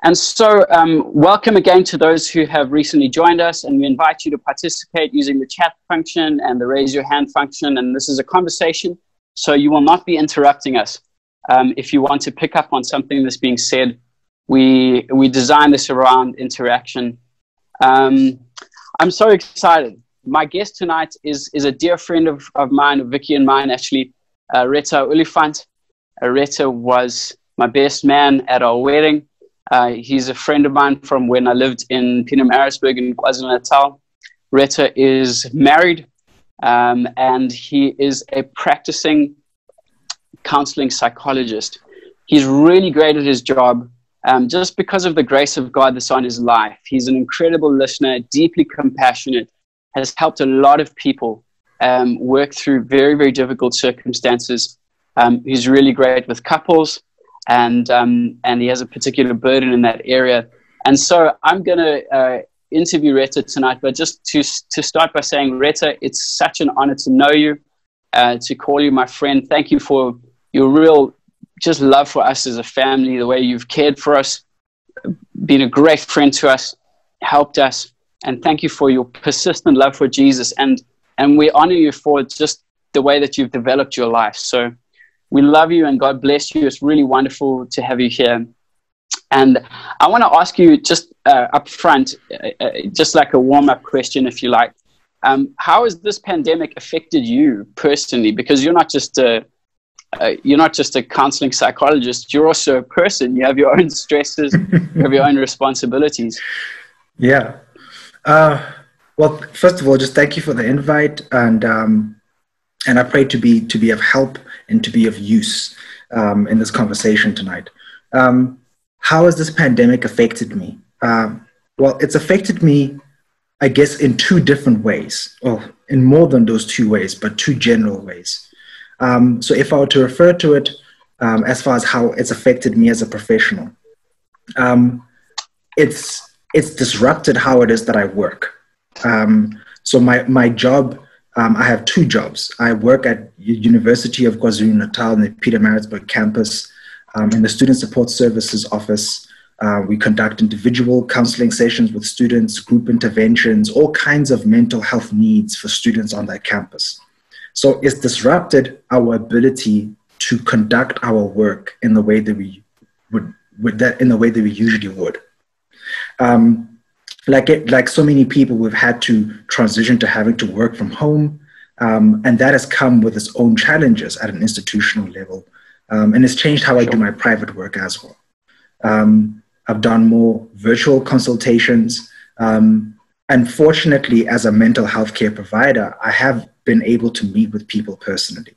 And so welcome again to those who have recently joined us, and we invite you to participate using the chat function and the raise your hand function. And this is a conversation, so you will not be interrupting us. If you want to pick up on something that's being said, we design this around interaction. I'm so excited. My guest tonight is a dear friend of mine, of Vicky and mine, actually, Rethabile Oliphant. Reta was my best man at our wedding. He's a friend of mine from when I lived in Pietermaritzburg in KwaZulu-Natal. Reta is married, and he is a practicing counseling psychologist. He's really great at his job, just because of the grace of God that's on his life. He's an incredible listener, deeply compassionate, has helped a lot of people work through very, very difficult circumstances. He's really great with couples, and he has a particular burden in that area. And so I'm going to interview Reta tonight, but just to start by saying, Reta, it's such an honor to know you, to call you my friend. Thank you for your real just love for us as a family, the way you've cared for us, been a great friend to us, helped us, and thank you for your persistent love for Jesus. And we honor you for just the way that you've developed your life. So we love you and God bless you. It's really wonderful to have you here. And I want to ask you just up front, just like a warm-up question, if you like, how has this pandemic affected you personally? Because you're not just a counseling psychologist, you're also a person. You have your own stresses, you have your own responsibilities. Yeah. Well, first of all, just thank you for the invite, and I pray to be of help and to be of use in this conversation tonight. How has this pandemic affected me? Well, it's affected me, I guess, in two different ways, or in more than those two ways, but two general ways. So if I were to refer to it as far as how it's affected me as a professional, it's disrupted how it is that I work. So my job, I have two jobs. I work at University of KwaZulu-Natal in the Pietermaritzburg campus in the Student Support Services office. We conduct individual counseling sessions with students, group interventions, all kinds of mental health needs for students on that campus. So it's disrupted our ability to conduct our work in the way that we usually would. Like so many people, we've had to transition to having to work from home, and that has come with its own challenges at an institutional level, and it's changed how I do my private work as well. I've done more virtual consultations. Unfortunately, as a mental health care provider, I have been able to meet with people personally.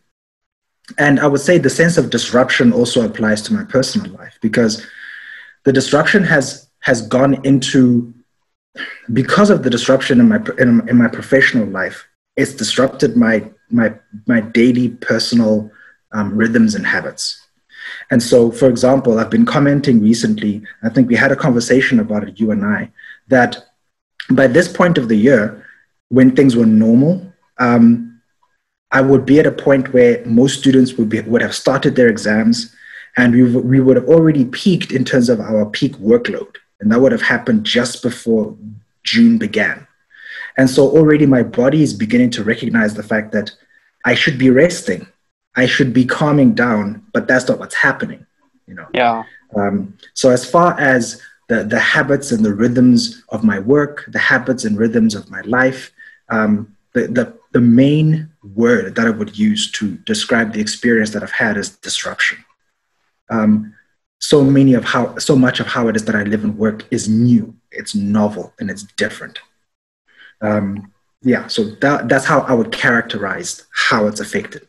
And I would say the sense of disruption also applies to my personal life, because the disruption has gone into, because of the disruption in my professional life, it's disrupted my daily personal rhythms and habits. And so, for example, I've been commenting recently, I think we had a conversation about it, you and I, that by this point of the year, when things were normal, I would be at a point where most students would have started their exams, and we would have already peaked in terms of our peak workload. And that would have happened just before June began. And so already my body is beginning to recognize the fact that I should be resting. I should be calming down, but that's not what's happening, you know? Yeah. So as far as the habits and the rhythms of my work, the habits and rhythms of my life, the main word that I would use to describe the experience that I've had is disruption. So much of how it is that I live and work is new, it's novel, and it's different. So that's how I would characterize how it's affected me.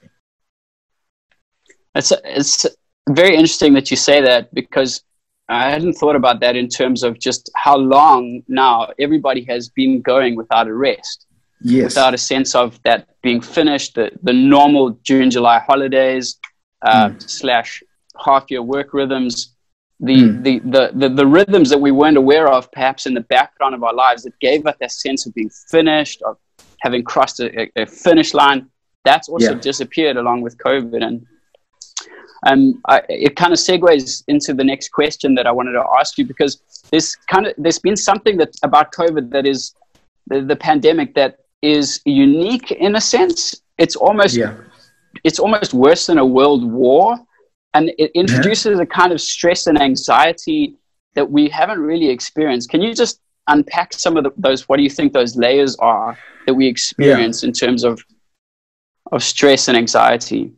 It's very interesting that you say that, because I hadn't thought about that in terms of just how long now everybody has been going without a rest. Yes. Without a sense of that being finished, the normal June, July holidays, slash half-year work rhythms, the rhythms that we weren't aware of perhaps in the background of our lives that gave us that sense of being finished, of having crossed a finish line, that's also disappeared along with COVID. And It kind of segues into the next question that I wanted to ask you, because there's been something that about COVID that is the pandemic that is unique in a sense. It's almost worse than a world war, and it introduces a kind of stress and anxiety that we haven't really experienced. Can you just unpack some of those? What do you think those layers are that we experience in terms of stress and anxiety?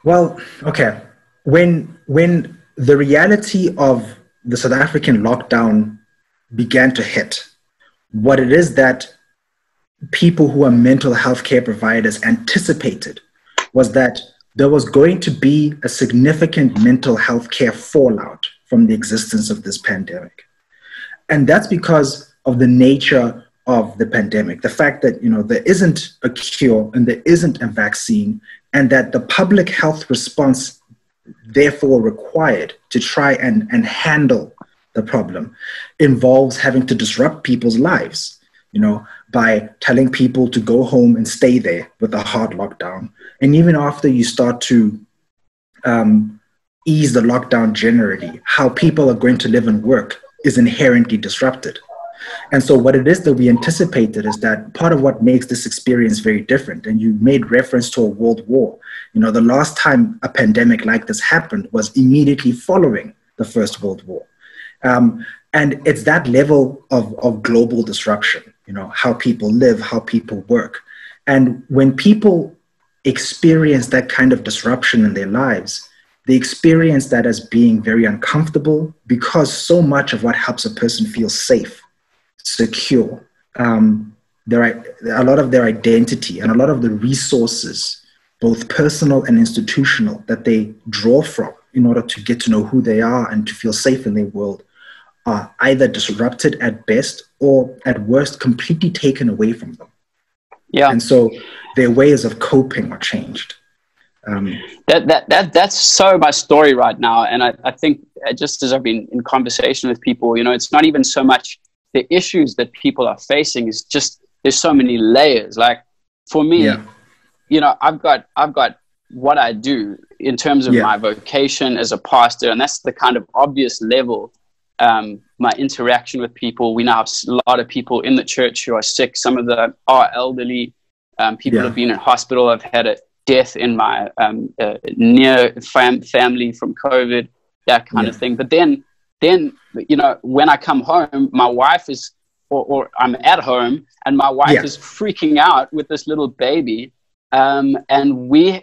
Well, okay. When the reality of the South African lockdown began to hit, what it is that people who are mental health care providers anticipated was that there was going to be a significant mental health care fallout from the existence of this pandemic. And that's because of the nature of the pandemic, the fact that, there isn't a cure and there isn't a vaccine, and that the public health response therefore required to try and handle the problem involves having to disrupt people's lives, by telling people to go home and stay there with a hard lockdown. And even after you start to ease the lockdown generally, how people are going to live and work is inherently disrupted. And so what it is that we anticipated is that part of what makes this experience very different, and you made reference to a world war, the last time a pandemic like this happened was immediately following the First World War. And it's that level of global disruption, how people live, how people work. And when people experience that kind of disruption in their lives, they experience that as being very uncomfortable, because so much of what helps a person feel safe, secure, a lot of their identity and a lot of the resources, both personal and institutional, that they draw from in order to get to know who they are and to feel safe in their world, are either disrupted at best or at worst completely taken away from them. Yeah. And so their ways of coping are changed. That's so my story right now. And I think just as I've been in conversation with people, it's not even so much the issues that people are facing, is just there's so many layers. Like for me, I've got what I do in terms of my vocation as a pastor, and that's the kind of obvious level. My interaction with people. We now have a lot of people in the church who are sick. Some of them are elderly. People have been in hospital. I've had a death in my near family from COVID, that kind of thing. But then, when I come home, my wife is, or I'm at home, and my wife is freaking out with this little baby. And we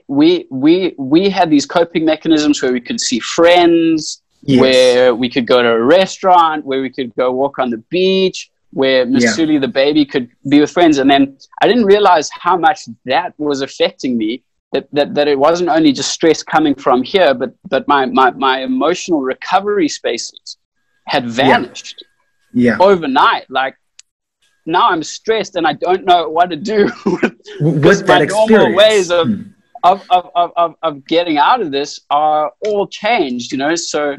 had these coping mechanisms where we could see friends, where we could go to a restaurant, where we could go walk on the beach, where Masuli, the baby, could be with friends. And then I didn't realize how much that was affecting me, that it wasn't only just stress coming from here, but my emotional recovery spaces had vanished overnight. Like now I'm stressed and I don't know what to do with my normal ways of getting out of this are all changed, so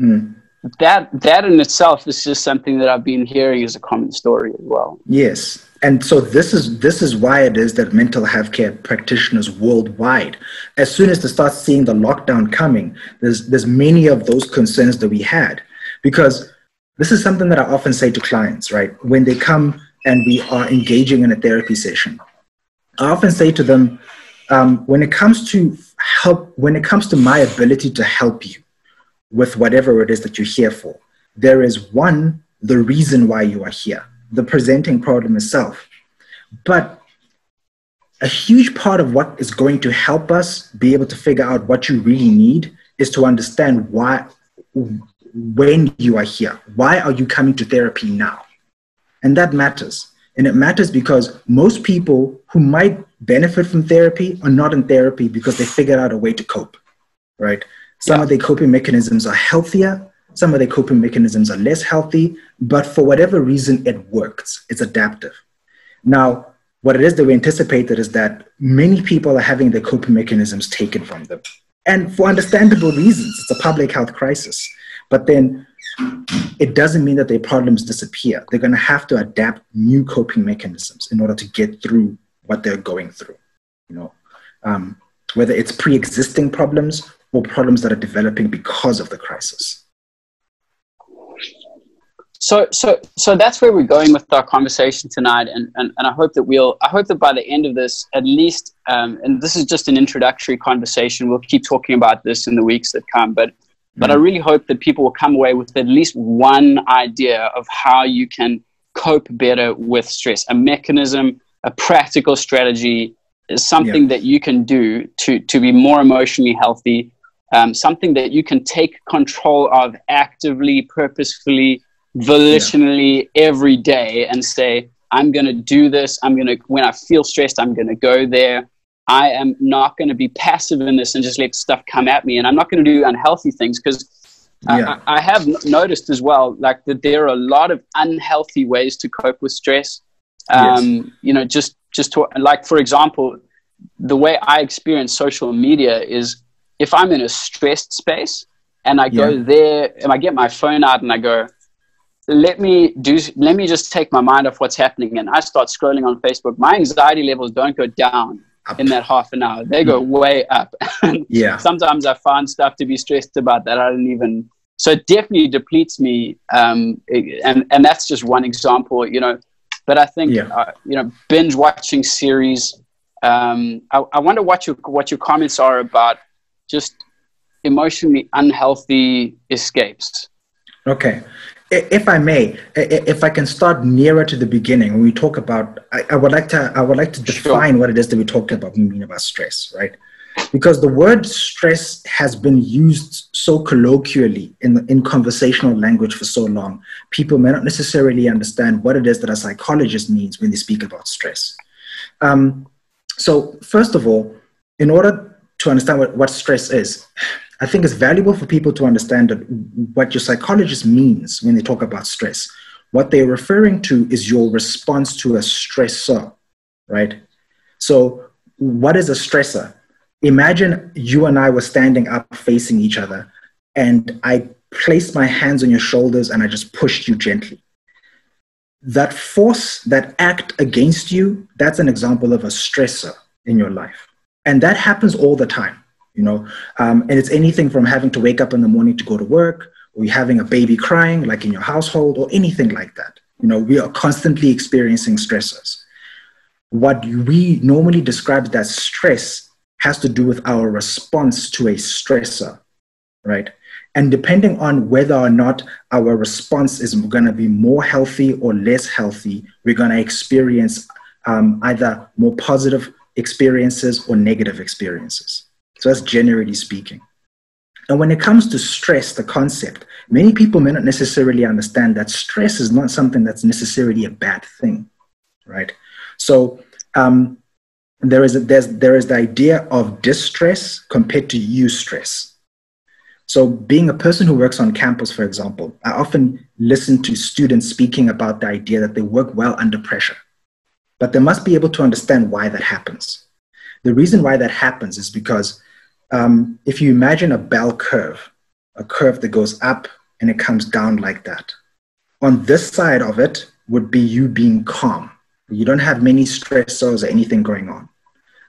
that in itself is just something that I've been hearing as a common story as well. Yes. And so this is why it is that mental health care practitioners worldwide, as soon as they start seeing the lockdown coming, there's many of those concerns that we had, because this is something that I often say to clients, right? When they come and we are engaging in a therapy session, I often say to them, when it comes to my ability to help you with whatever it is that you're here for, there is the reason why you are here, the presenting problem itself. But a huge part of what is going to help us be able to figure out what you really need is to understand when you are here, why are you coming to therapy now? And that matters. And it matters because most people who might benefit from therapy are not in therapy because they figured out a way to cope, right? Some of their coping mechanisms are healthier. Some of their coping mechanisms are less healthy, but for whatever reason, it works. It's adaptive. Now, what it is that we anticipated is that many people are having their coping mechanisms taken from them. And for understandable reasons, it's a public health crisis. But then it doesn't mean that their problems disappear. They're going to have to adapt new coping mechanisms in order to get through what they're going through, whether it's pre-existing problems or problems that are developing because of the crisis. So that's where we're going with our conversation tonight, and I hope that by the end of this, at least, and this is just an introductory conversation. We'll keep talking about this in the weeks that come, but I really hope that people will come away with at least one idea of how you can cope better with stress, a mechanism, a practical strategy, is something that you can do to be more emotionally healthy, something that you can take control of actively, purposefully, volitionally every day, and say, I'm going to do this. When I feel stressed, I'm going to go there. I am not going to be passive in this and just let stuff come at me. And I'm not going to do unhealthy things, because I have noticed as well, like, that there are a lot of unhealthy ways to cope with stress. Like, for example, the way I experience social media is, if I'm in a stressed space and I go there and I get my phone out and I go, let me just take my mind off what's happening, and I start scrolling on Facebook, my anxiety levels don't go down in that half an hour. They go way up. Sometimes I find stuff to be stressed about that I don't even, so it definitely depletes me. And that's just one example, but I think, binge watching series. I wonder what your comments are about just emotionally unhealthy escapes. Okay. If I may, if I can start nearer to the beginning, when we talk about, I would like to define what it is that we talk about when we mean about stress, right? Because the word stress has been used so colloquially in conversational language for so long, people may not necessarily understand what it is that a psychologist means when they speak about stress. So first of all, in order to understand what stress is, I think it's valuable for people to understand that what your psychologist means when they talk about stress. What they're referring to is your response to a stressor, right? So what is a stressor? Imagine you and I were standing up facing each other, and I placed my hands on your shoulders and I just pushed you gently. That force, that act against you, that's an example of a stressor in your life. And that happens all the time. And it's anything from having to wake up in the morning to go to work, or you're having a baby crying, like in your household, or anything like that. We are constantly experiencing stressors. What we normally describe as stress has to do with our response to a stressor, right? And depending on whether or not our response is going to be more healthy or less healthy, we're going to experience either more positive experiences or negative experiences. So that's generally speaking. And when it comes to stress, the concept, many people may not necessarily understand that stress is not something that's necessarily a bad thing, right? So there is the idea of distress compared to eustress. So being a person who works on campus, for example, I often listen to students speaking about the idea that they work well under pressure, but they must be able to understand why that happens. The reason why that happens is because if you imagine a bell curve, a curve that goes up and it comes down like that, on this side of it would be you being calm. You don't have many stressors or anything going on.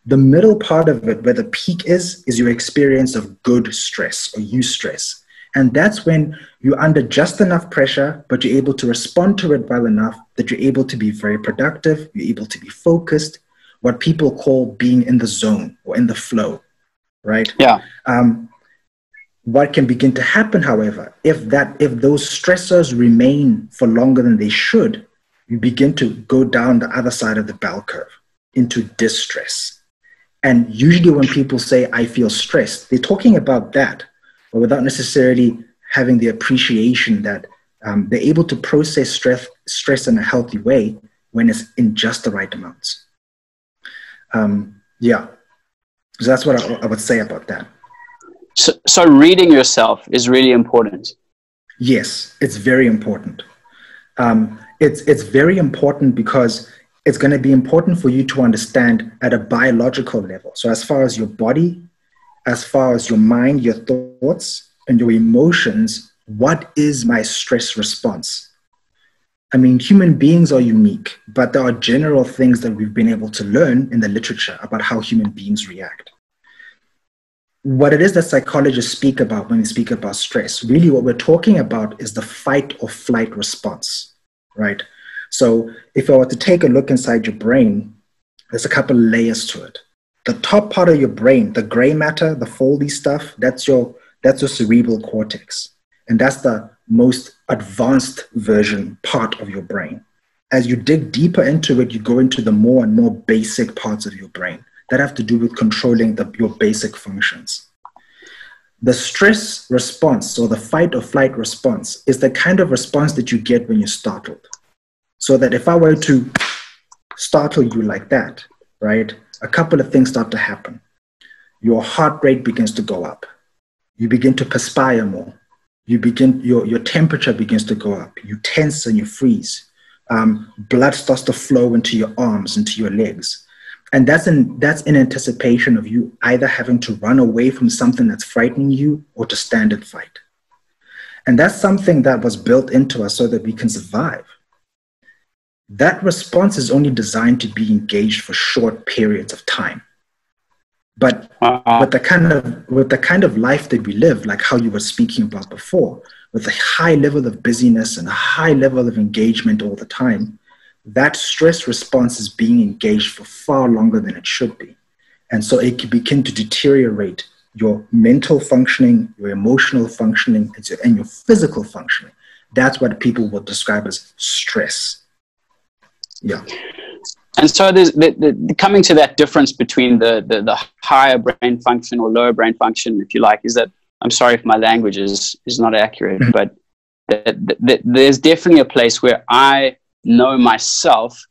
The middle part of it, where the peak is your experience of good stress or eustress. And that's when you're under just enough pressure, but you're able to respond to it well enough that you're able to be very productive, you're able to be focused, what people call being in the zone or in the flow, right? Yeah. What can begin to happen, however, if those stressors remain for longer than they should, you begin to go down the other side of the bell curve into distress. And usually when people say, I feel stressed, they're talking about that, but without necessarily having the appreciation that they're able to process stress in a healthy way when it's in just the right amounts. So that's what I would say about that. So reading yourself is really important. Yes, it's very important. It's very important because it's going to be important for you to understand at a biological level. So as far as your body, as far as your mind, your thoughts, and your emotions, what is my stress response? I mean, human beings are unique, but there are general things that we've been able to learn in the literature about how human beings react. what it is that psychologists speak about when they speak about stress, really what we're talking about is the fight or flight response, right? So if I were to take a look inside your brain, there's a couple of layers to it. The top part of your brain, the gray matter, the foldy stuff, that's your cerebral cortex. And that's the most advanced version part of your brain. As you dig deeper into it, you go into the more and more basic parts of your brain that have to do with controlling your basic functions. The stress response, or the fight or flight response, is the kind of response that you get when you're startled. So that if I were to startle you like that, right, a couple of things start to happen. Your heart rate begins to go up. You begin to perspire more. Your temperature begins to go up. You tense and you freeze. Blood starts to flow into your arms, into your legs. And that's in anticipation of you either having to run away from something that's frightening you or to stand and fight. And that's something that was built into us so that we can survive. That response is only designed to be engaged for short periods of time. But with the kind of life that we live, like how you were speaking about before, with a high level of busyness and a high level of engagement all the time, that stress response is being engaged for far longer than it should be. And so it can begin to deteriorate your mental functioning, your emotional functioning, and your physical functioning. That's what people will describe as stress. Yeah. And so there's coming to that difference between the higher brain function or lower brain function, if you like, is that, I'm sorry if my language is not accurate, but there's definitely a place where I know myself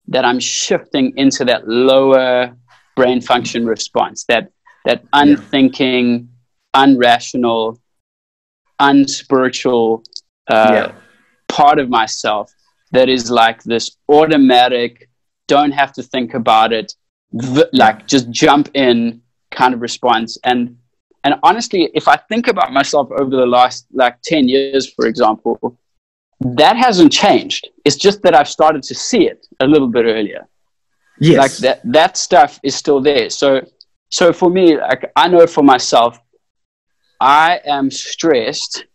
that I'm shifting into that lower brain function response, that unthinking, unrational, unspiritual part of myself that is like this automatic, don't have to think about it, like just jump in kind of response. And honestly, if I think about myself over the last 10 years, for example, that hasn't changed. It's just that I've started to see it a little bit earlier. Yes. Like that stuff is still there. So for me, like, I know for myself, I am stressed.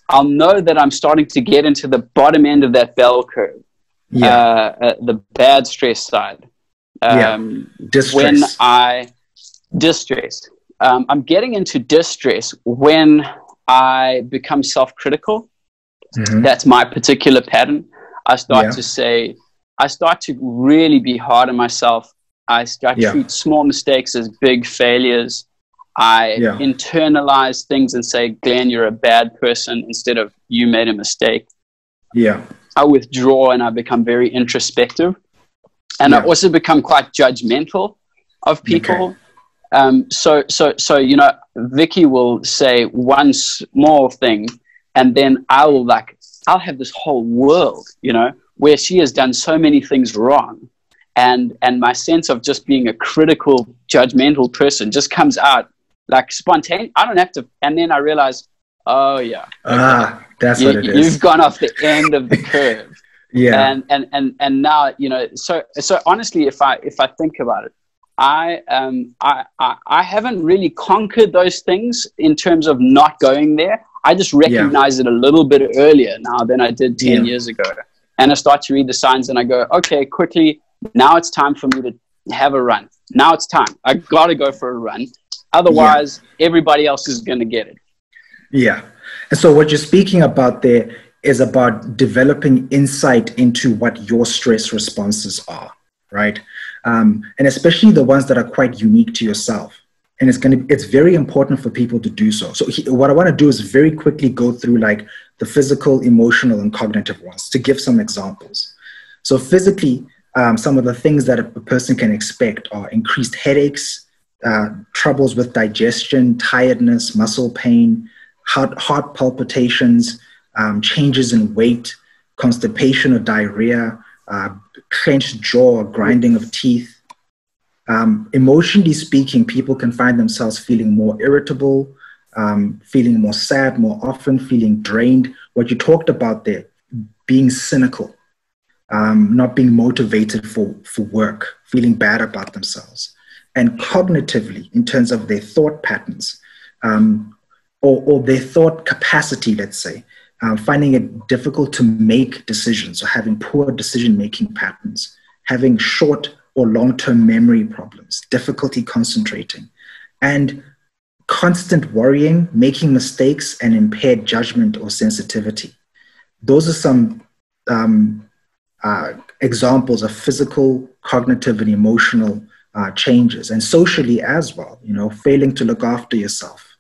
I'll know that I'm starting to get into the bottom end of that bell curve. The bad stress side. Distress. Distress. I'm getting into distress when I become self-critical. Mm-hmm. That's my particular pattern. I start to really be hard on myself. I treat small mistakes as big failures. I internalize things and say, Glenn, you're a bad person, instead of you made a mistake. Yeah. I withdraw and I become very introspective. And I also become quite judgmental of people. Okay. So, you know, Vicky will say one small thing, and then I'll have this whole world, you know, where she has done so many things wrong. And my sense of just being a critical, judgmental person just comes out like spontaneous. I don't have to. And then I realize, oh yeah. That's what it is. You've gone off the end of the curve. Yeah. And now, you know, so honestly, if I think about it, I haven't really conquered those things in terms of not going there. I just recognize it a little bit earlier now than I did 10 years ago. And I start to read the signs and I go, okay, quickly, now it's time for me to have a run. Now it's time. I got to go for a run. Otherwise, everybody else is going to get it. Yeah. And so what you're speaking about there is about developing insight into what your stress responses are, right? And especially the ones that are quite unique to yourself. And it's very important for people to do so. So what I want to do is very quickly go through like the physical, emotional, and cognitive ones to give some examples. So physically, some of the things that a person can expect are increased headaches, troubles with digestion, tiredness, muscle pain, heart palpitations, changes in weight, constipation or diarrhea, clenched jaw or grinding of teeth. Emotionally speaking, people can find themselves feeling more irritable, feeling more sad more often, feeling drained. What you talked about there, being cynical, not being motivated for work, feeling bad about themselves. and cognitively in terms of their thought patterns, or their thought capacity, let's say, finding it difficult to make decisions or having poor decision-making patterns, having short or long-term memory problems, difficulty concentrating, and constant worrying, making mistakes, and impaired judgment or sensitivity. Those are some examples of physical, cognitive, and emotional changes, and socially as well, failing to look after yourself,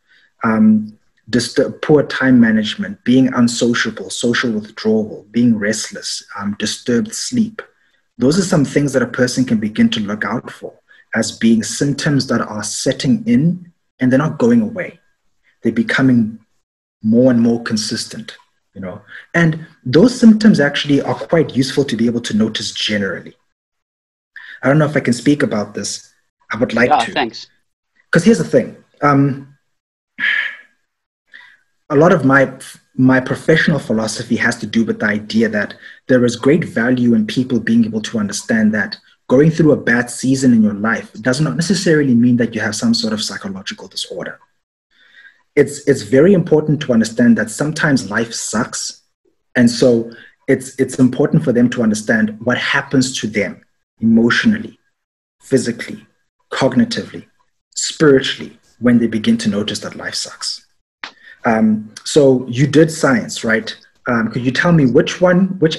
poor time management, being unsociable, social withdrawal, being restless, disturbed sleep. Those are some things that a person can begin to look out for as being symptoms that are setting in and they're not going away. They're becoming more and more consistent, And those symptoms actually are quite useful to be able to notice generally. I don't know if I can speak about this. I would like to. Thanks. Because here's the thing. A lot of my professional philosophy has to do with the idea that there is great value in people being able to understand that going through a bad season in your life does not necessarily mean that you have some sort of psychological disorder. It's very important to understand that sometimes life sucks. And so it's important for them to understand what happens to them emotionally, physically, cognitively, spiritually, when they begin to notice that life sucks. So you did science, right? Could you tell me which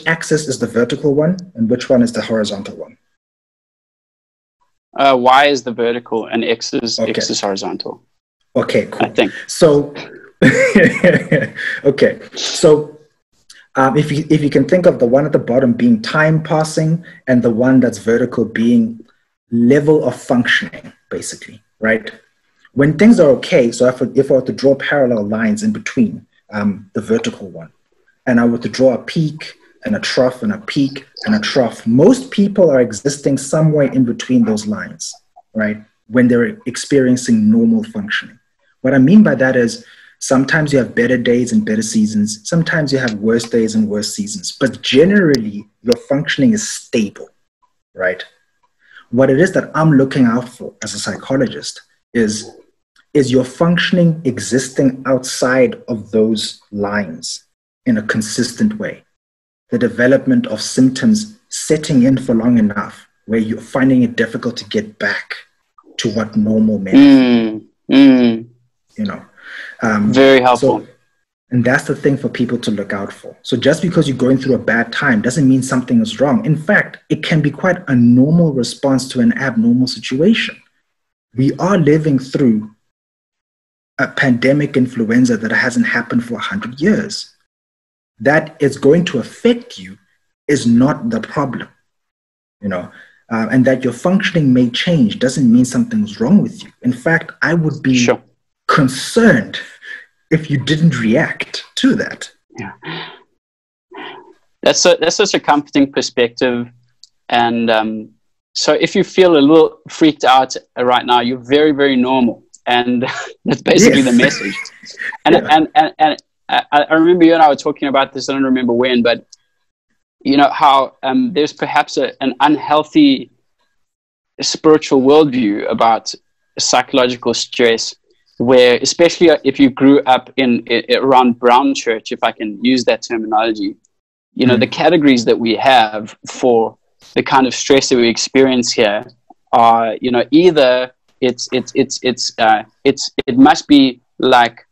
axis is the vertical one and which one is the horizontal one? Y is the vertical and X is horizontal. Okay, cool. I think. So, okay. So if you can think of the one at the bottom being time passing and the one that's vertical being level of functioning, basically, right? When things are okay, so if I were to draw parallel lines in between the vertical one, and I were to draw a peak and a trough and a peak and a trough, most people are existing somewhere in between those lines, right? When they're experiencing normal functioning. What I mean by that is sometimes you have better days and better seasons. Sometimes you have worse days and worse seasons. But generally, your functioning is stable, right? What it is that I'm looking out for as a psychologist is your functioning existing outside of those lines in a consistent way. The development of symptoms setting in for long enough where you're finding it difficult to get back to what normal meant. Very helpful. And that's the thing for people to look out for. So just because you're going through a bad time doesn't mean something is wrong. In fact, it can be quite a normal response to an abnormal situation. We are living through a pandemic influenza that hasn't happened for 100 years. That is going to affect you is not the problem, and that your functioning may change doesn't mean something's wrong with you. In fact, I would be concerned if you didn't react to that. Yeah, that's such a comforting perspective. And so if you feel a little freaked out right now, you're very, very normal. And that's basically the message. And I remember you and I were talking about this. I don't remember when, but how there's perhaps an unhealthy spiritual worldview about psychological stress, where especially if you grew up around brown church, if I can use that terminology, the categories that we have for the kind of stress that we experience here are, either it must be like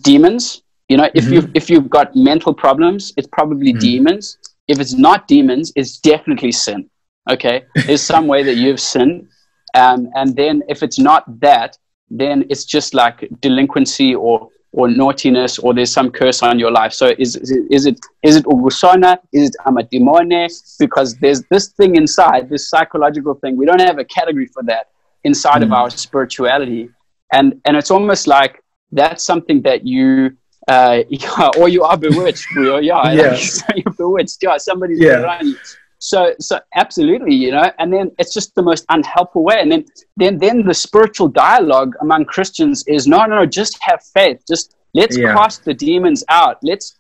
demons. If you've got mental problems, it's probably demons. If it's not demons, it's definitely sin. Okay, there's some way that you've sinned, and then if it's not that, then it's just like delinquency or naughtiness, or there's some curse on your life. So is it ugusona? Is it amadimone? Because there's this thing inside, this psychological thing. We don't have a category for that inside of our spirituality, and it's almost like that's something that you. Or you are bewitched, so you're bewitched. Somebody's around you. So absolutely, and then it's just the most unhelpful way. And then the spiritual dialogue among Christians is no, just have faith. Just let's cast the demons out. Let's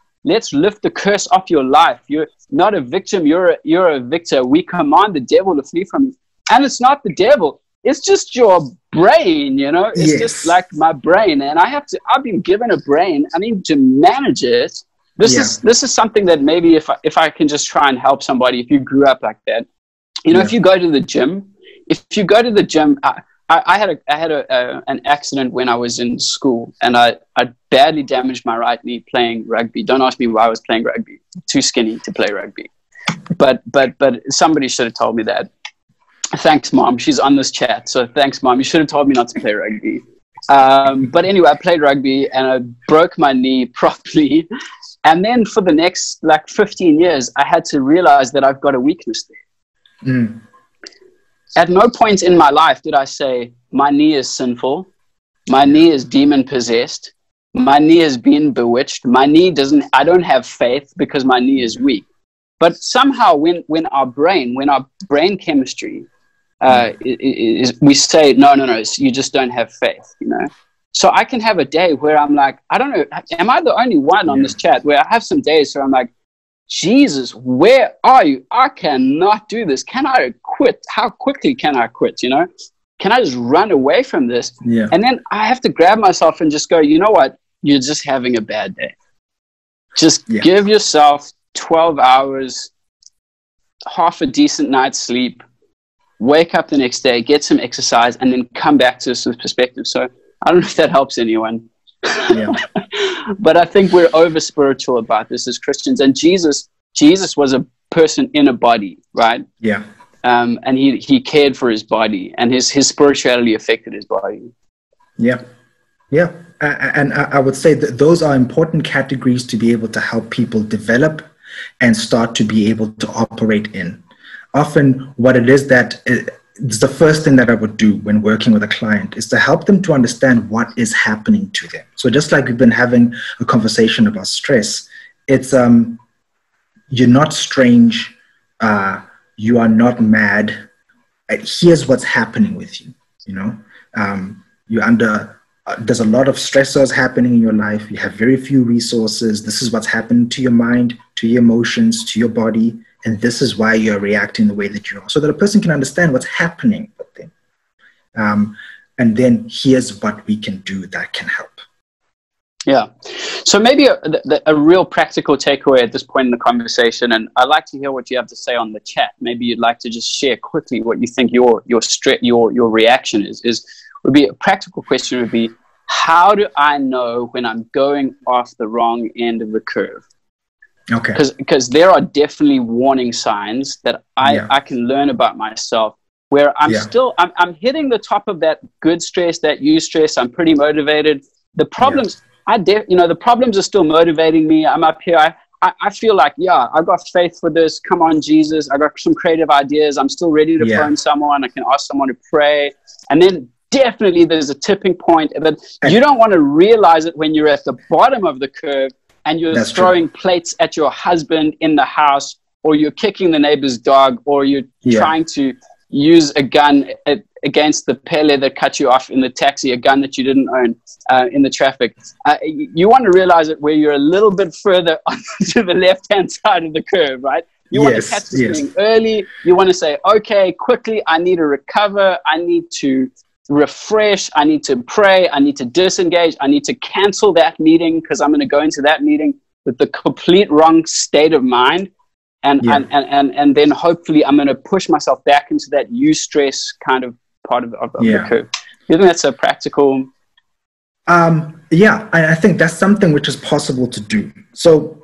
lift the curse off your life. You're not a victim. You're a victor. We command the devil to flee from you. And it's not the devil. it's just your brain, you know, it's Yes. just like my brain. And I've been given a brain. I need to manage it. This is something that maybe if I can just try and help somebody, if you grew up like that, you know, if you go to the gym, I had an accident when I was in school, and I badly damaged my right knee playing rugby. Don't ask me why I was playing rugby. Too skinny to play rugby. But somebody should have told me that. Thanks, Mom. She's on this chat. So thanks, Mom. You should have told me not to play rugby. But anyway, I played rugby and I broke my knee properly. And then for the next 15 years, I had to realize that I've got a weakness there. Mm. At no point in my life did I say, my knee is sinful. My knee is demon possessed. My knee has been bewitched. I don't have faith because my knee is weak. But somehow when our brain chemistry, we say, no, you just don't have faith, you know? So I can have a day where I'm like, I don't know, am I the only one on this chat where I have some days where I'm like, Jesus, where are you? I cannot do this. Can I quit? How quickly can I quit? You know, can I just run away from this? Yeah. And then I have to grab myself and just go, you know what? You're just having a bad day. Just give yourself 12 hours, half a decent night's sleep, wake up the next day, get some exercise, and then come back to this perspective. So I don't know if that helps anyone. Yeah. But I think we're over spiritual about this as Christians. And Jesus was a person in a body, right? Yeah. And he cared for his body, and his spirituality affected his body. Yeah. Yeah. And I would say that those are important categories to be able to help people develop and start to be able to operate in. Often what it is that it's the first thing that I would do when working with a client is to help them to understand what is happening to them. So just like we've been having a conversation about stress, it's you're not strange, you are not mad. Here's what's happening with you. You know, you're under. There's a lot of stressors happening in your life. You have very few resources. This is what's happening to your mind, to your emotions, to your body. And this is why you're reacting the way that you are, so that a person can understand what's happening with them. And then here's what we can do that can help. Yeah. So maybe a real practical takeaway at this point in the conversation, and I'd like to hear what you have to say on the chat. Maybe you'd like to just share quickly what you think your reaction would be a practical question would be, how do I know when I'm going off the wrong end of the curve? Okay. Because there are definitely warning signs that I can learn about myself where I'm hitting the top of that good stress, that eustress. I'm pretty motivated. The problems, the problems are still motivating me. I'm up here. I feel like, I've got faith for this. Come on, Jesus. I got some creative ideas. I'm still ready to phone someone. I can ask someone to pray. And then definitely there's a tipping point, but you don't want to realize it when you're at the bottom of the curve and you're throwing plates at your husband in the house, or you're kicking the neighbor's dog, or you're trying to use a gun against the pele that cut you off in the taxi, a gun that you didn't own in the traffic. You want to realize it where you're a little bit further to the left-hand side of the curve, right? You want to catch this thing early. You want to say, okay, quickly, I need to recover. I need to refresh. I need to pray. I need to disengage. I need to cancel that meeting because I'm going to go into that meeting with the complete wrong state of mind. And then hopefully I'm going to push myself back into that eustress kind of part of the curve. You think that's a practical? I think that's something which is possible to do. So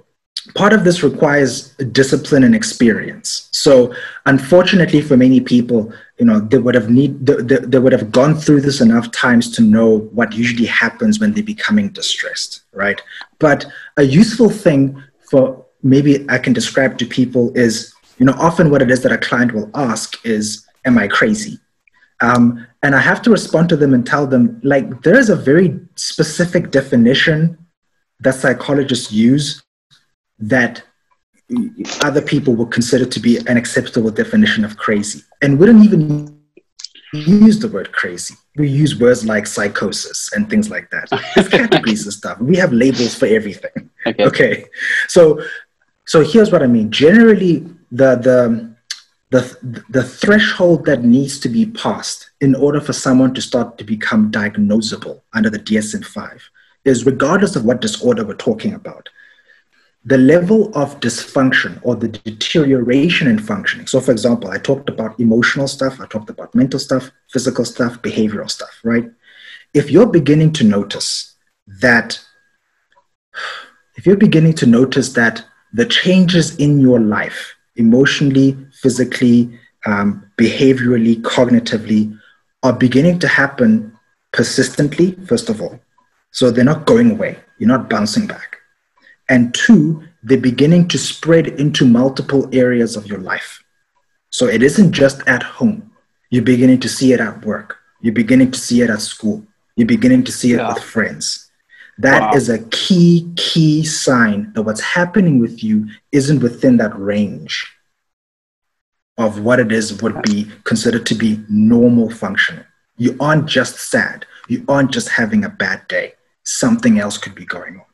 part of this requires discipline and experience. So unfortunately for many people, they would have gone through this enough times to know what usually happens when they're becoming distressed, right? But a useful thing for maybe I can describe to people is, often what it is that a client will ask is, am I crazy? And I have to respond to them and tell them, there is a very specific definition that psychologists use that other people will consider to be an acceptable definition of crazy. And we don't even use the word crazy. We use words like psychosis and things like that. It's categories and stuff. We have labels for everything. Okay. So here's what I mean. Generally, the the threshold that needs to be passed in order for someone to start to become diagnosable under the DSM-5 is, regardless of what disorder we're talking about, the level of dysfunction or the deterioration in functioning. So for example, I talked about emotional stuff, I talked about mental stuff, physical stuff, behavioral stuff, right? If you're beginning to notice that, the changes in your life, emotionally, physically, behaviorally, cognitively, are beginning to happen persistently, first of all. So they're not going away. You're not bouncing back. And two, they're beginning to spread into multiple areas of your life. So it isn't just at home. You're beginning to see it at work. You're beginning to see it at school. You're beginning to see it with friends. That is a key sign that what's happening with you isn't within that range of what it is would be considered to be normal functioning. You aren't just sad. You aren't just having a bad day. Something else could be going on.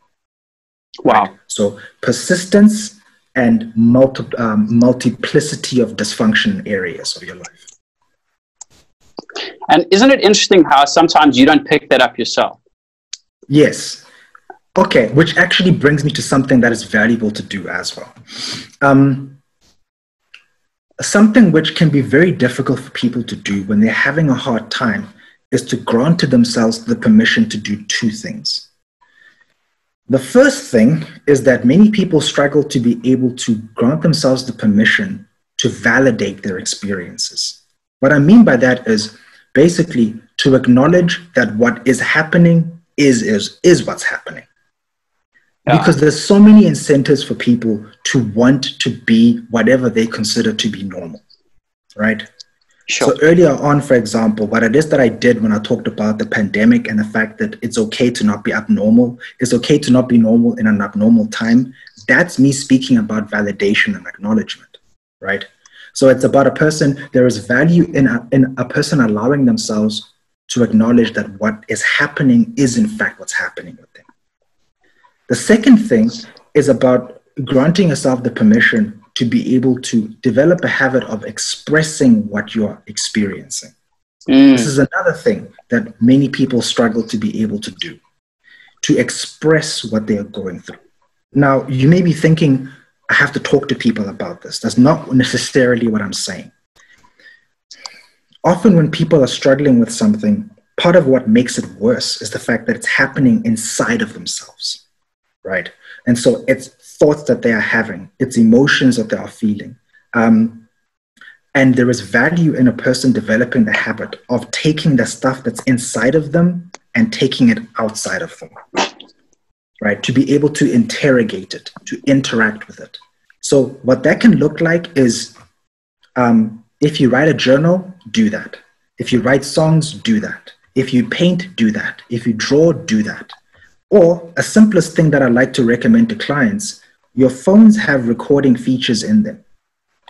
Wow. Right? So persistence and multiplicity of dysfunction areas of your life. And isn't it interesting how sometimes you don't pick that up yourself? Yes. Okay, which actually brings me to something that is valuable to do as well. Something which can be very difficult for people to do when they're having a hard time is to grant to themselves the permission to do two things. The first thing is that many people struggle to be able to grant themselves the permission to validate their experiences. What I mean by that is basically to acknowledge that what is happening is what's happening. Yeah. Because there's so many incentives for people to want to be whatever they consider to be normal, right? Sure. So earlier on, for example, what it is that I did when I talked about the pandemic and the fact that it's okay to not be abnormal, it's okay to not be normal in an abnormal time, that's me speaking about validation and acknowledgement, right? So it's about a person, there is value in a person allowing themselves to acknowledge that what is happening is in fact what's happening with them. The second thing is about granting yourself the permission to be able to develop a habit of expressing what you're experiencing. This is another thing that many people struggle to be able to do, to express what they are going through. Now, you may be thinking, I have to talk to people about this. That's not necessarily what I'm saying. Often when people are struggling with something, part of what makes it worse is the fact that it's happening inside of themselves, right? And so it's thoughts that they are having, it's emotions that they are feeling. And there is value in a person developing the habit of taking the stuff that's inside of them and taking it outside of them, right? To be able to interrogate it, to interact with it. So what that can look like is, if you write a journal, do that. If you write songs, do that. If you paint, do that. If you draw, do that. Or a simplest thing that I like to recommend to clients, your phones have recording features in them.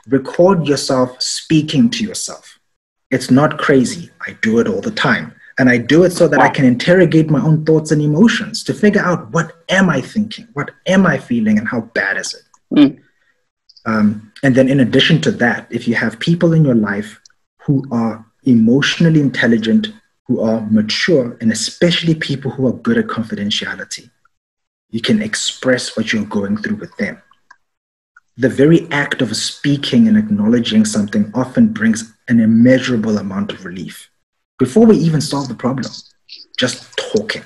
Record yourself speaking to yourself. It's not crazy. I do it all the time. And I do it so that I can interrogate my own thoughts and emotions to figure out, what am I thinking? What am I feeling? And how bad is it? And then in addition to that, if you have people in your life who are emotionally intelligent, who are mature, and especially people who are good at confidentiality, you can express what you're going through with them. The very act of speaking and acknowledging something often brings an immeasurable amount of relief. Before we even solve the problem, just talking.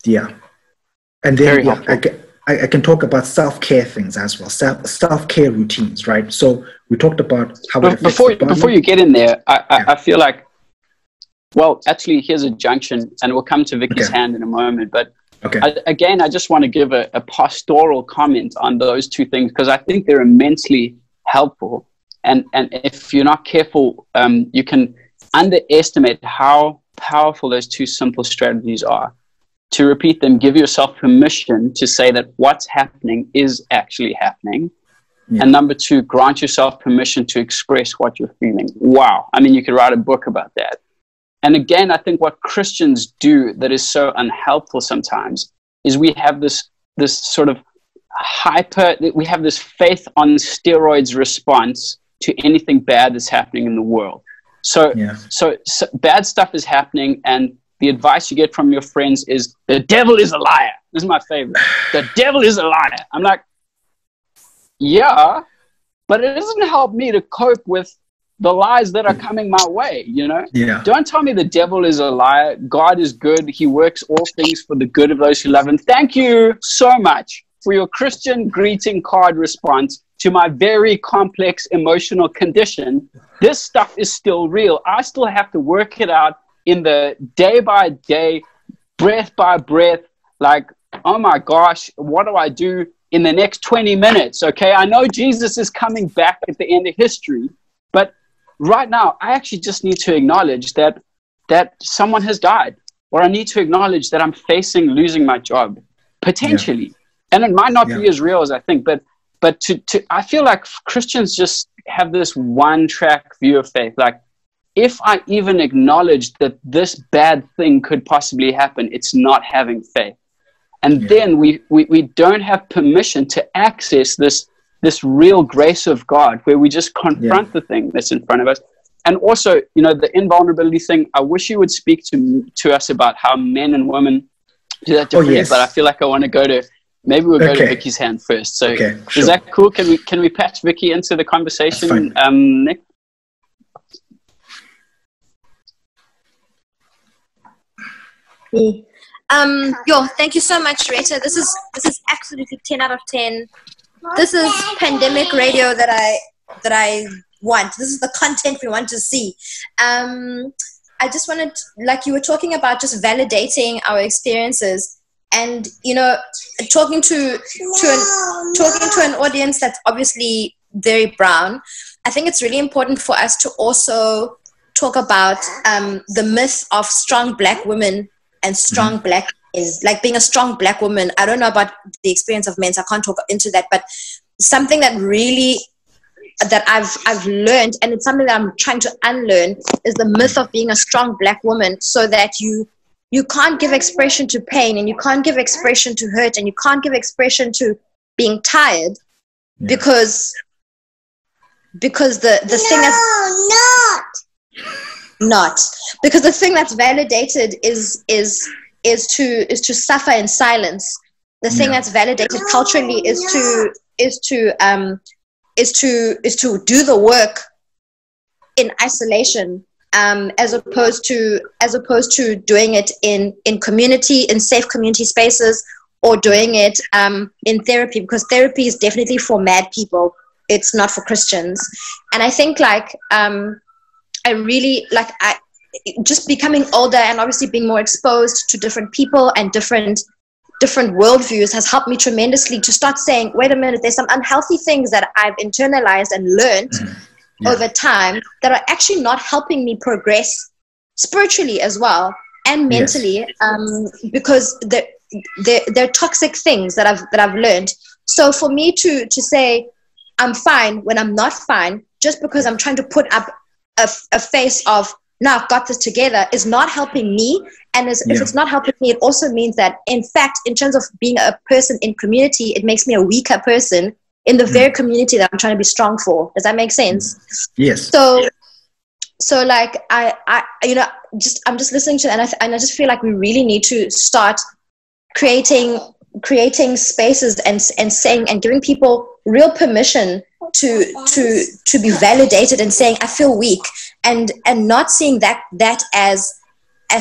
Yeah. And then I can talk about self-care things as well, self-care routines, right? So we talked about how it affects the body. Before you get in there, I feel like, well, actually, here's a junction, and we'll come to Vicky's hand in a moment. But I just want to give a pastoral comment on those two things, because I think they're immensely helpful. And if you're not careful, you can underestimate how powerful those two simple strategies are. To repeat them, give yourself permission to say that what's happening is actually happening. Yeah. And number two, grant yourself permission to express what you're feeling. Wow. I mean, you could write a book about that. And again, I think what Christians do that is so unhelpful sometimes is we have this sort of we have this faith on steroids response to anything bad that's happening in the world. So bad stuff is happening, and the advice you get from your friends is, the devil is a liar. This is my favorite. The devil is a liar. I'm like, yeah, but it doesn't help me to cope with the lies that are coming my way, you know? Yeah. Don't tell me the devil is a liar. God is good. He works all things for the good of those who love him. Thank you so much for your Christian greeting card response to my very complex emotional condition. This stuff is still real. I still have to work it out in the day by day, breath by breath, like, oh my gosh, what do I do in the next 20 minutes? Okay, I know Jesus is coming back at the end of history, but right now, I actually just need to acknowledge that someone has died, or I need to acknowledge that I'm facing losing my job, potentially. Yeah. And it might not be as real as I think, but I feel like Christians just have this one-track view of faith. Like, if I even acknowledge that this bad thing could possibly happen, it's not having faith. And then we don't have permission to access this real grace of God, where we just confront the thing that's in front of us. And also, you know, the invulnerability thing, I wish you would speak to us about how men and women do that differently, but I feel like I want to go to, maybe we'll go to Vicky's hand first. So is that cool? Can we patch Vicky into the conversation, Nick? Thank you so much, Rita. This is absolutely 10 out of 10. This is pandemic radio that I want. This is the content we want to see. I just wanted, like you were talking about, just validating our experiences, and, you know, talking to an audience that's obviously very brown. I think it's really important for us to also talk about the myth of strong Black women and strong Black men. Like, being a strong Black woman, I don't know about the experience of men, so I can't talk into that, but something that really, that I've learned, and it's something that I'm trying to unlearn, is the myth of being a strong Black woman, so that you can't give expression to pain, and you can't give expression to hurt, and you can't give expression to being tired, because the thing that's because the thing that's validated is to suffer in silence. The thing that's validated culturally is to do the work in isolation, as opposed to doing it in community, in safe community spaces, or doing it in therapy, because therapy is definitely for mad people. It's not for Christians. And I think, like, I really, like, just becoming older and obviously being more exposed to different people and different worldviews has helped me tremendously to start saying, wait a minute, there's some unhealthy things that I've internalized and learned over time that are actually not helping me progress spiritually as well, and mentally, because they're toxic things that I've learned. So for me to say I'm fine when I'm not fine, just because I'm trying to put up a face of, now I've got this together, is not helping me. And if it's not helping me, it also means that, in fact, in terms of being a person in community, it makes me a weaker person in the very community that I'm trying to be strong for. Does that make sense? Yes. So like, I'm just listening to it, and I just feel like we really need to start creating spaces and saying, and giving people real permission to be validated, and saying, I feel weak, and not seeing that as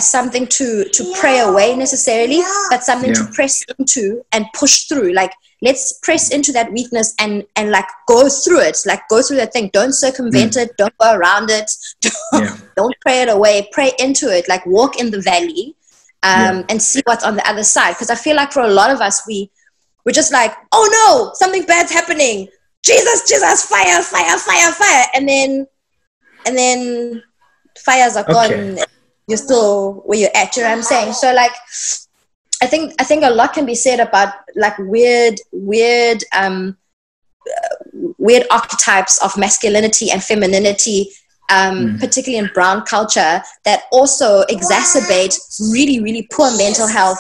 something to pray away necessarily, but something to press into and push through. Like, let's press into that weakness and like go through it, like go through that thing. Don't circumvent it. Don't go around it. Don't pray it away. Pray into it. Like, walk in the valley and see what's on the other side. Because I feel like for a lot of us, we're just like, oh no, something bad's happening. Jesus, fire. And then fires are gone. You're still where you're at, you know what I'm saying? So like, I think a lot can be said about like weird archetypes of masculinity and femininity, particularly in brown culture, that also exacerbate really, really poor mental health.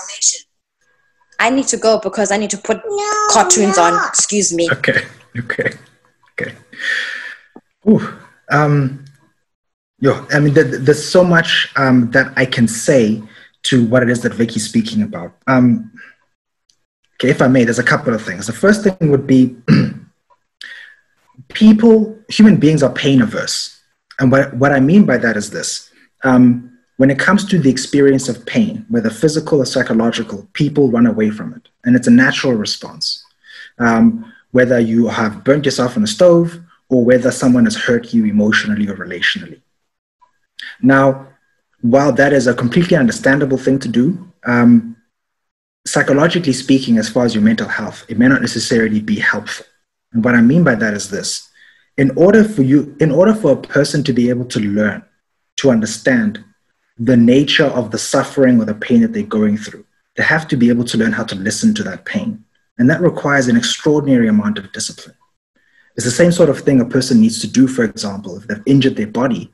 I need to go because I need to put cartoons on. Excuse me. Okay. Ooh, I mean, there's so much that I can say to what it is that Vicky's speaking about. Okay, if I may, there's a couple of things. The first thing would be human beings are pain averse. And what I mean by that is this. When it comes to the experience of pain, whether physical or psychological, people run away from it. And it's a natural response. Whether you have burnt yourself on a stove or whether someone has hurt you emotionally or relationally. Now, while that is a completely understandable thing to do, psychologically speaking, as far as your mental health, it may not necessarily be helpful. And what I mean by that is this. In order for a person to be able to learn, to understand the nature of the suffering or the pain that they're going through, they have to be able to learn how to listen to that pain. And that requires an extraordinary amount of discipline. It's the same sort of thing a person needs to do, for example, if they've injured their body,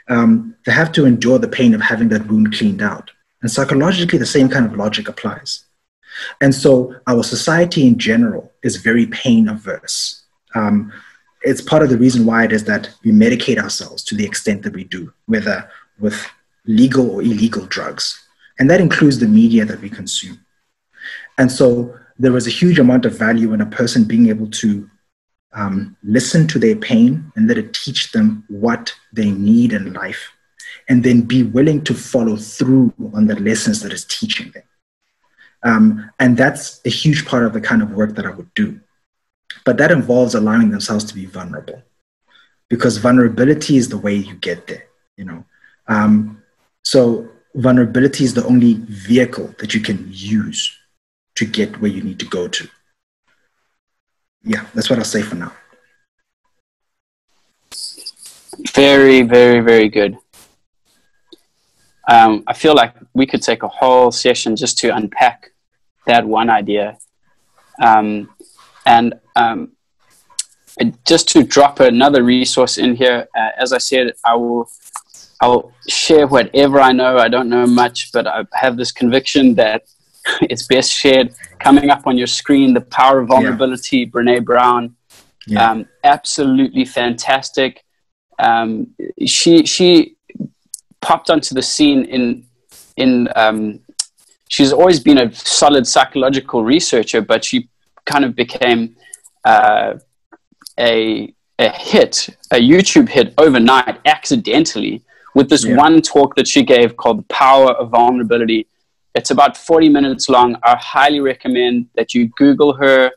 they have to endure the pain of having that wound cleaned out. And psychologically, the same kind of logic applies. And so our society in general is very pain averse. It's part of the reason why it is that we medicate ourselves to the extent that we do, whether with legal or illegal drugs. And that includes the media that we consume. And so there is a huge amount of value in a person being able to listen to their pain and let it teach them what they need in life, and then be willing to follow through on the lessons that it's teaching them. And that's a huge part of the kind of work that I would do. But that involves allowing themselves to be vulnerable, because vulnerability is the way you get there, you know. So vulnerability is the only vehicle that you can use to get where you need to go to. Yeah, that's what I'll say for now. Very, very, very good. I feel like we could take a whole session just to unpack that one idea. Just to drop another resource in here, as I said, I'll share whatever I know. I don't know much, but I have this conviction that it's best shared. Coming up on your screen, The Power of Vulnerability, Brené Brown. Yeah. Absolutely fantastic. She popped onto the scene she's always been a solid psychological researcher, but she kind of became a YouTube hit overnight, accidentally, with this one talk that she gave called The Power of Vulnerability. It's about 40 minutes long. I highly recommend that you Google her.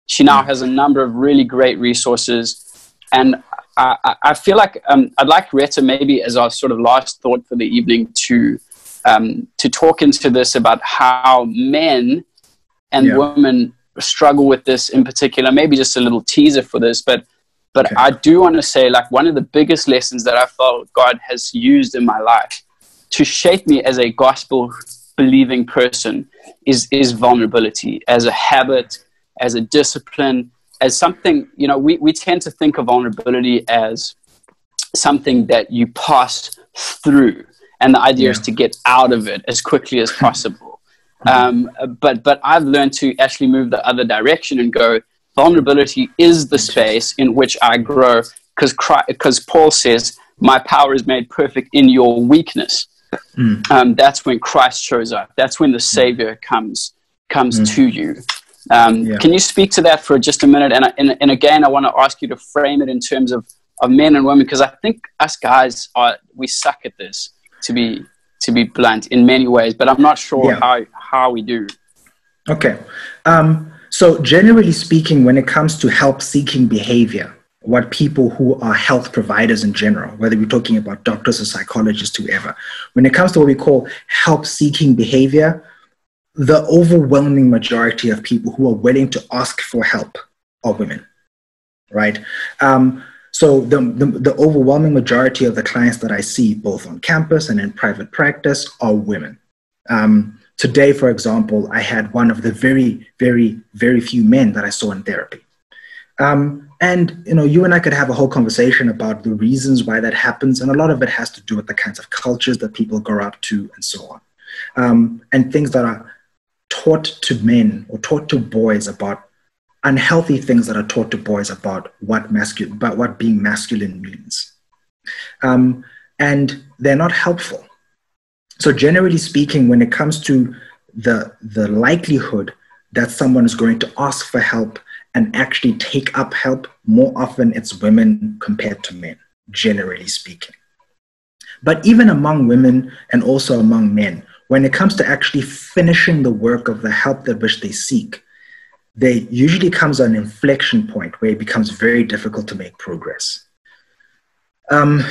She now has a number of really great resources. And I feel like I'd like Retta, maybe as our sort of last thought for the evening, to talk into this about how men and women struggle with this in particular. Maybe just a little teaser for this, but I do want to say, like, one of the biggest lessons that I felt God has used in my life to shape me as a gospel believing person is vulnerability, as a habit, as a discipline, as something, you know, we tend to think of vulnerability as something that you pass through, and the idea is to get out of it as quickly as possible. But I've learned to actually move the other direction and go, vulnerability is the space in which I grow, because Paul says, my power is made perfect in your weakness. That's when Christ shows up. That's when the Savior comes to you. Can you speak to that for just a minute? And again, I want to ask you to frame it in terms of men and women, because I think us guys we suck at this, to be blunt, in many ways, but I'm not sure how we do. Okay. So generally speaking, when it comes to help-seeking behavior, what people who are health providers in general, whether we're talking about doctors or psychologists, whoever, when it comes to what we call help-seeking behavior, the overwhelming majority of people who are willing to ask for help are women, right? So the overwhelming majority of the clients that I see, both on campus and in private practice, are women. Today, for example, I had one of the very, very, very few men that I saw in therapy. And, you know, you and I could have a whole conversation about the reasons why that happens. And a lot of it has to do with the kinds of cultures that people grow up to and so on. And things that are taught to men or taught to boys about unhealthy things that are taught to boys about what being masculine means. And they're not helpful. So generally speaking, when it comes to the likelihood that someone is going to ask for help and actually take up help, more often it's women compared to men, generally speaking. But even among women and also among men, when it comes to actually finishing the work of the help that which they seek, there usually comes an inflection point where it becomes very difficult to make progress. I'm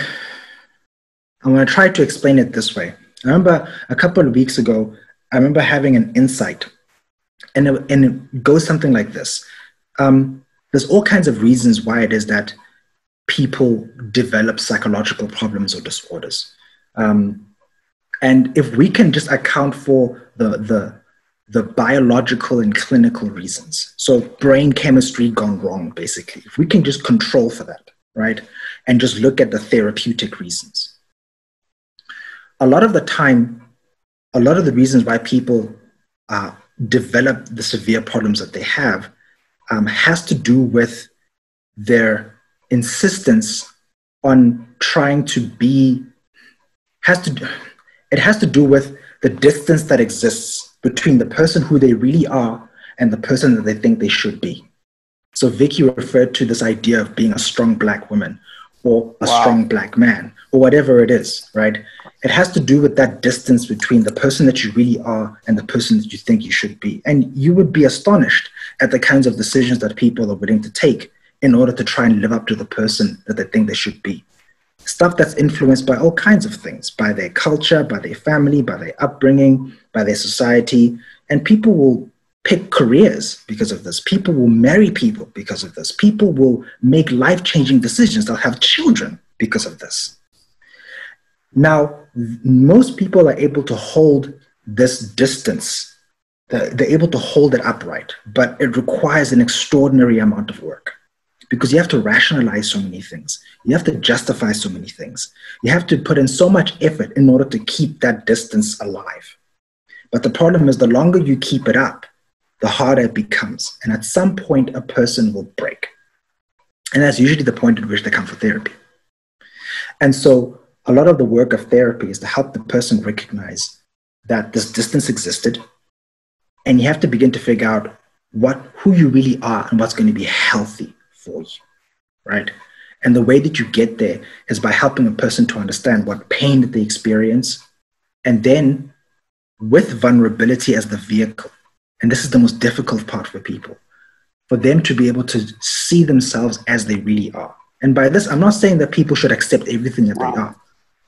going to try to explain it this way. I remember a couple of weeks ago, I remember having an insight, and it goes something like this. There's all kinds of reasons why it is that people develop psychological problems or disorders. And if we can just account for the biological and clinical reasons, so brain chemistry gone wrong, basically, if we can just control for that, right, and just look at the therapeutic reasons. A lot of the time, a lot of the reasons why people develop the severe problems that they have has to do with their insistence on trying to be, it has to do with the distance that exists between the person who they really are and the person that they think they should be. So Vicky referred to this idea of being a strong Black woman or a strong Black man or whatever it is, right? It has to do with that distance between the person that you really are and the person that you think you should be. And you would be astonished at the kinds of decisions that people are willing to take in order to try and live up to the person that they think they should be. Stuff that's influenced by all kinds of things, by their culture, by their family, by their upbringing, by their society. And people will pick careers because of this. People will marry people because of this. People will make life-changing decisions. They'll have children because of this. Now, most people are able to hold this distance. They're able to hold it upright, but it requires an extraordinary amount of work because you have to rationalize so many things. You have to justify so many things. You have to put in so much effort in order to keep that distance alive. But the problem is the longer you keep it up, the harder it becomes. And at some point, a person will break. And that's usually the point at which they come for therapy. And so a lot of the work of therapy is to help the person recognize that this distance existed, and you have to begin to figure out who you really are and what's going to be healthy for you, right? And the way that you get there is by helping a person to understand what pain that they experience, and then with vulnerability as the vehicle. And this is the most difficult part for people, for them to be able to see themselves as they really are. And by this, I'm not saying that people should accept everything that they are,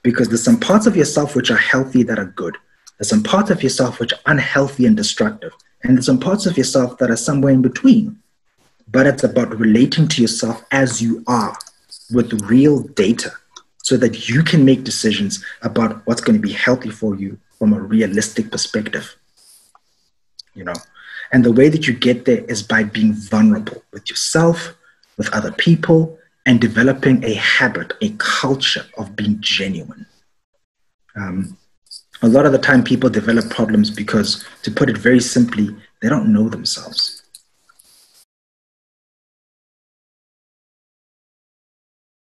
because there's some parts of yourself which are healthy that are good. There's some parts of yourself which are unhealthy and destructive. And there's some parts of yourself that are somewhere in between. But it's about relating to yourself as you are with real data so that you can make decisions about what's going to be healthy for you from a realistic perspective. You know, and the way that you get there is by being vulnerable with yourself, with other people, and developing a habit, a culture of being genuine. A lot of the time people develop problems because, to put it very simply, they don't know themselves.